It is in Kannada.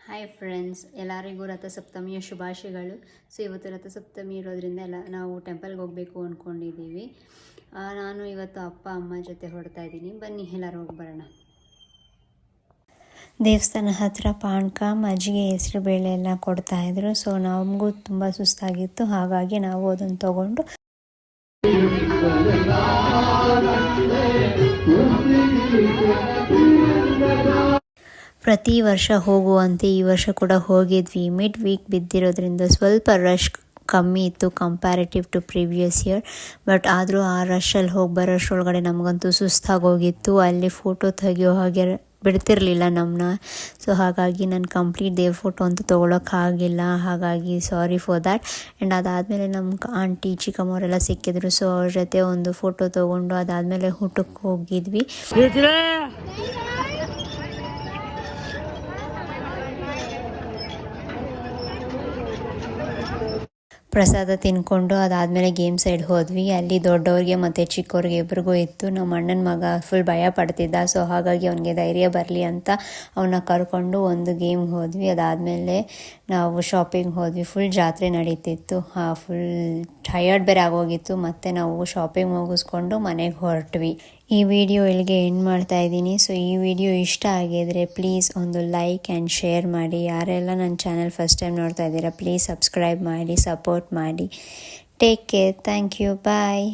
ಹಾಯ್ ಫ್ರೆಂಡ್ಸ್, ಎಲ್ಲರಿಗೂ ರಥಸಪ್ತಮಿಯ ಶುಭಾಶಯಗಳು. ಸೊ ಇವತ್ತು ರಥಸಪ್ತಮಿ ಇರೋದ್ರಿಂದ ನಾವು ಟೆಂಪಲ್ಗೆ ಹೋಗಬೇಕು ಅಂದ್ಕೊಂಡಿದ್ದೀವಿ. ನಾನು ಇವತ್ತು ಅಪ್ಪ ಅಮ್ಮ ಜೊತೆ ಹೊರಡ್ತಾ ಇದ್ದೀನಿ. ಬನ್ನಿ ಎಲ್ಲರೂ ಹೋಗಿ ಬರೋಣ. ದೇವಸ್ಥಾನ ಹತ್ತಿರ ಪಾನಕ, ಮಜ್ಜಿಗೆ, ಹೆಸರು ಬೇಳೆ ಎಲ್ಲ ಕೊಡ್ತಾಯಿದ್ರು. ಸೊ ನಮಗೂ ತುಂಬ ಸುಸ್ತಾಗಿತ್ತು, ಹಾಗಾಗಿ ನಾವು ಅದನ್ನು ತೊಗೊಂಡು ಪ್ರತಿ ವರ್ಷ ಹೋಗುವಂತೆ ಈ ವರ್ಷ ಕೂಡ ಹೋಗಿದ್ವಿ. ಮಿಡ್ ವೀಕ್ ಬಿದ್ದಿರೋದ್ರಿಂದ ಸ್ವಲ್ಪ ರಶ್ ಕಮ್ಮಿ ಇತ್ತು comparative to previous year. But ಆದರೂ ಆ ರಶಲ್ಲಿ ಹೋಗಿ ಬರೋಷ್ಟರೊಳಗಡೆ ನಮಗಂತೂ ಸುಸ್ತಾಗೋಗಿತ್ತು. ಅಲ್ಲಿ ಫೋಟೋ ತೆಗಿಯೋ ಹಾಗೆ ಬಿಡ್ತಿರಲಿಲ್ಲ ನಮ್ಮನ್ನ. ಸೊ ಹಾಗಾಗಿ ನಾನು ಕಂಪ್ಲೀಟ್ ದೇವ್ರ ಫೋಟೋ ಅಂತೂ ತೊಗೊಳಕ್ಕಾಗಿಲ್ಲ. ಹಾಗಾಗಿ ಸಾರಿ ಫಾರ್ ದ್ಯಾಟ್. ಆ್ಯಂಡ್ ಅದಾದಮೇಲೆ ನಮ್ಮ ಆಂಟಿ ಚಿಕ್ಕಮ್ಮವರೆಲ್ಲ ಸಿಕ್ಕಿದ್ರು. ಸೊ ಅವ್ರ ಜೊತೆ ಒಂದು ಫೋಟೋ ತೊಗೊಂಡು ಅದಾದಮೇಲೆ ಊಟಕ್ಕೆ ಹೋಗಿದ್ವಿ. ಪ್ರಸಾದ ತಿನ್ಕೊಂಡು ಅದಾದಮೇಲೆ ಗೇಮ್ ಸೈಡ್ ಹೋದ್ವಿ. ಅಲ್ಲಿ ದೊಡ್ಡವ್ರಿಗೆ ಮತ್ತು ಚಿಕ್ಕವ್ರಿಗೆ ಇಬ್ರಿಗೂ ಇತ್ತು. ನಮ್ಮ ಅಣ್ಣನ ಮಗ ಫುಲ್ ಭಯ ಪಡ್ತಿದ್ದ. ಸೊ ಹಾಗಾಗಿ ಅವನಿಗೆ ಧೈರ್ಯ ಬರಲಿ ಅಂತ ಅವನ್ನ ಕರ್ಕೊಂಡು ಒಂದು ಗೇಮ್ ಹೋದ್ವಿ. ಅದಾದಮೇಲೆ ನಾವು ಶಾಪಿಂಗ್ ಹೋದ್ವಿ. ಫುಲ್ ಜಾತ್ರೆ ನಡೀತಿತ್ತು. ಫುಲ್ ಟಯರ್ಡ್ ಬೇರೆ ಆಗೋಗಿತ್ತು. ಮತ್ತು ನಾವು ಶಾಪಿಂಗ್ ಮುಗಿಸ್ಕೊಂಡು ಮನೆಗೆ ಹೊರಟ್ವಿ. ಈ ವಿಡಿಯೋ ಇಲ್ಲಿಗೆ ಎಂಡ್ ಮಾಡ್ತಾ ಇದ್ದೀನಿ. ಸೊ ಈ ವಿಡಿಯೋ ಇಷ್ಟ ಆಗಿದ್ರೆ ಪ್ಲೀಸ್ ಒಂದು ಲೈಕ್ ಆ್ಯಂಡ್ ಶೇರ್ ಮಾಡಿ. ಯಾರೆಲ್ಲ ನನ್ನ ಚಾನಲ್ ಫಸ್ಟ್ ಟೈಮ್ ನೋಡ್ತಾ ಇದ್ದೀರಾ ಪ್ಲೀಸ್ ಸಬ್ಸ್ಕ್ರೈಬ್ ಮಾಡಿ, ಸಪೋರ್ಟ್ ಮಾಡಿ. Take care. Thank you. Bye.